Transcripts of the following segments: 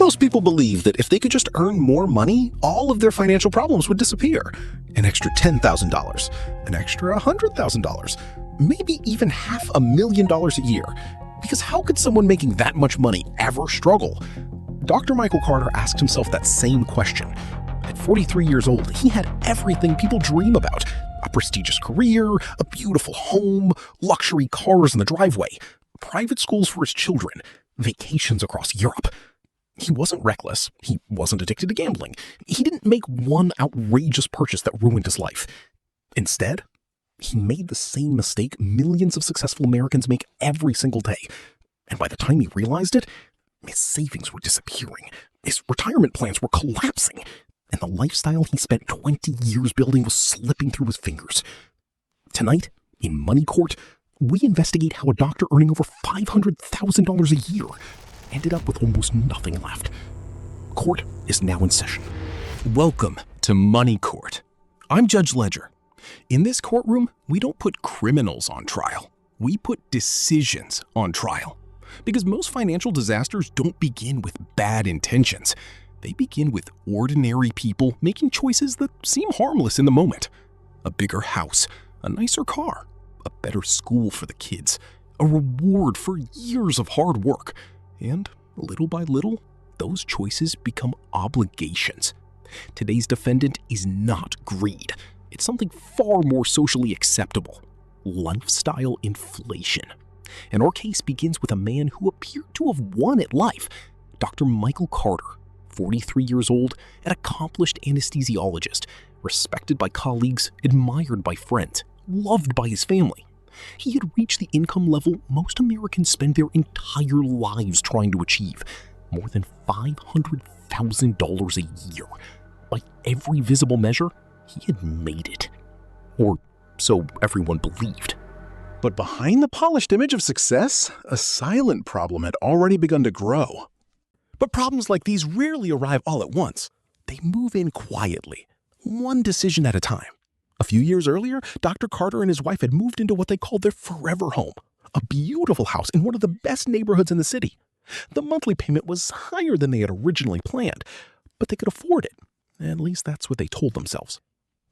Most people believe that if they could just earn more money, all of their financial problems would disappear. An extra $10,000, an extra $100,000, maybe even $500,000 a year. Because how could someone making that much money ever struggle? Dr. Michael Carter asked himself that same question. At 43 years old, he had everything people dream about. A prestigious career, a beautiful home, luxury cars in the driveway, private schools for his children, vacations across Europe. He wasn't reckless. He wasn't addicted to gambling. He didn't make one outrageous purchase that ruined his life. Instead, he made the same mistake millions of successful Americans make every single day. And by the time he realized it, his savings were disappearing. His retirement plans were collapsing. And the lifestyle he spent 20 years building was slipping through his fingers. Tonight, in Money Court, we investigate how a doctor earning over $500,000 a year ended up with almost nothing left. Court is now in session. Welcome to Money Court. I'm Judge Ledger. In this courtroom, we don't put criminals on trial. We put decisions on trial. Because most financial disasters don't begin with bad intentions. They begin with ordinary people making choices that seem harmless in the moment. A bigger house, a nicer car, a better school for the kids, a reward for years of hard work. And little by little, those choices become obligations. Today's defendant is not greed. It's something far more socially acceptable: lifestyle inflation. And our case begins with a man who appeared to have won at life, Dr. Michael Carter, 43 years old, an accomplished anesthesiologist, respected by colleagues, admired by friends, loved by his family. He had reached the income level most Americans spend their entire lives trying to achieve, more than $500,000 a year. By every visible measure, he had made it. Or so everyone believed. But behind the polished image of success, a silent problem had already begun to grow. But problems like these rarely arrive all at once. They move in quietly, one decision at a time. A few years earlier, Dr. Carter and his wife had moved into what they called their forever home, a beautiful house in one of the best neighborhoods in the city. The monthly payment was higher than they had originally planned, but they could afford it. At least that's what they told themselves.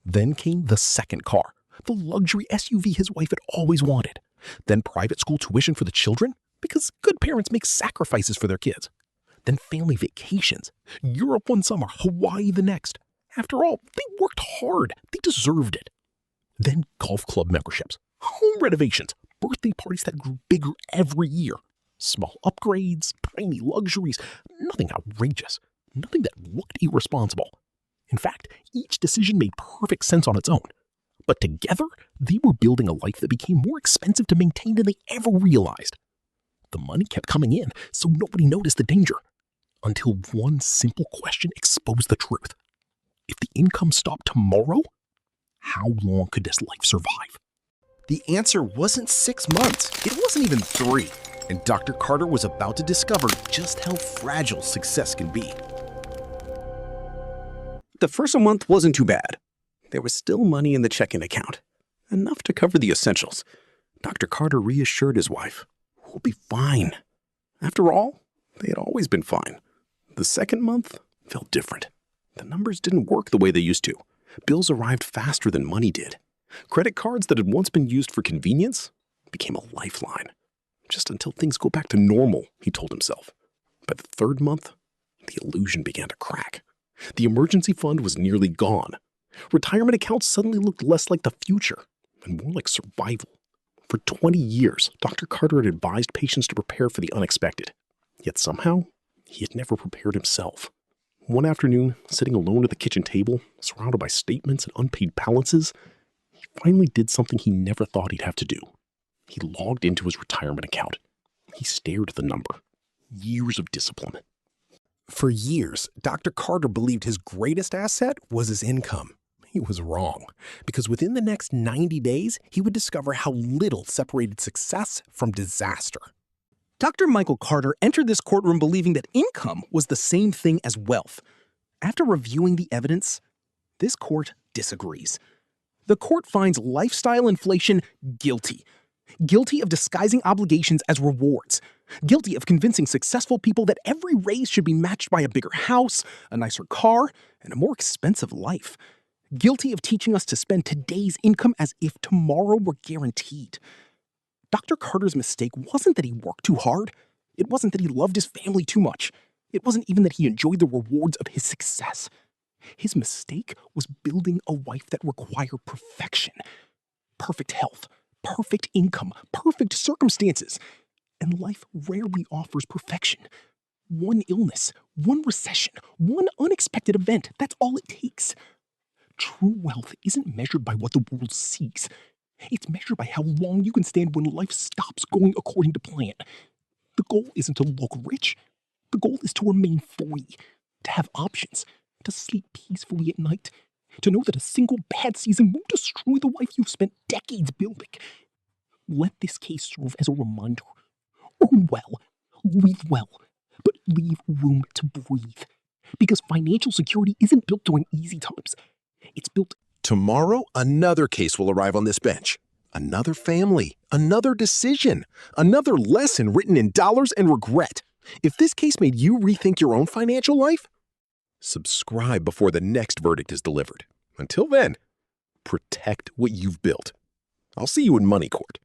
Then came the second car, the luxury SUV his wife had always wanted. Then private school tuition for the children, because good parents make sacrifices for their kids. Then family vacations, Europe one summer, Hawaii the next. After all, they worked hard. They deserved it. Then golf club memberships, home renovations, birthday parties that grew bigger every year. Small upgrades, tiny luxuries, nothing outrageous, nothing that looked irresponsible. In fact, each decision made perfect sense on its own. But together, they were building a life that became more expensive to maintain than they ever realized. The money kept coming in, so nobody noticed the danger. Until one simple question exposed the truth. If the income stopped tomorrow, how long could this life survive? The answer wasn't 6 months. It wasn't even 3. And Dr. Carter was about to discover just how fragile success can be. The first month wasn't too bad. There was still money in the checking account, enough to cover the essentials. Dr. Carter reassured his wife, "We'll be fine." After all, they had always been fine. The second month felt different. The numbers didn't work the way they used to. Bills arrived faster than money did. Credit cards that had once been used for convenience became a lifeline. Just until things go back to normal, he told himself. By the third month, the illusion began to crack. The emergency fund was nearly gone. Retirement accounts suddenly looked less like the future and more like survival. For 20 years, Dr. Carter had advised patients to prepare for the unexpected. Yet somehow, he had never prepared himself. One afternoon, sitting alone at the kitchen table, surrounded by statements and unpaid balances, he finally did something he never thought he'd have to do. He logged into his retirement account. He stared at the number. Years of discipline. For years, Dr. Carter believed his greatest asset was his income. He was wrong, because within the next 90 days, he would discover how little separated success from disaster. Dr. Michael Carter entered this courtroom believing that income was the same thing as wealth. After reviewing the evidence, this court disagrees. The court finds lifestyle inflation guilty. Guilty of disguising obligations as rewards. Guilty of convincing successful people that every raise should be matched by a bigger house, a nicer car, and a more expensive life. Guilty of teaching us to spend today's income as if tomorrow were guaranteed. Dr. Carter's mistake wasn't that he worked too hard. It wasn't that he loved his family too much. It wasn't even that he enjoyed the rewards of his success. His mistake was building a wife that required perfection. Perfect health, perfect income, perfect circumstances. And life rarely offers perfection. One illness, one recession, one unexpected event, that's all it takes. True wealth isn't measured by what the world sees. It's measured by how long you can stand when life stops going according to plan. The goal isn't to look rich. The goal is to remain free, to have options, to sleep peacefully at night, to know that a single bad season won't destroy the life you've spent decades building. Let this case serve as a reminder. Earn well, live well, but leave room to breathe. Because financial security isn't built during easy times. It's built. Tomorrow, another case will arrive on this bench. Another family, another decision, another lesson written in dollars and regret. If this case made you rethink your own financial life, subscribe before the next verdict is delivered. Until then, protect what you've built. I'll see you in Money Court.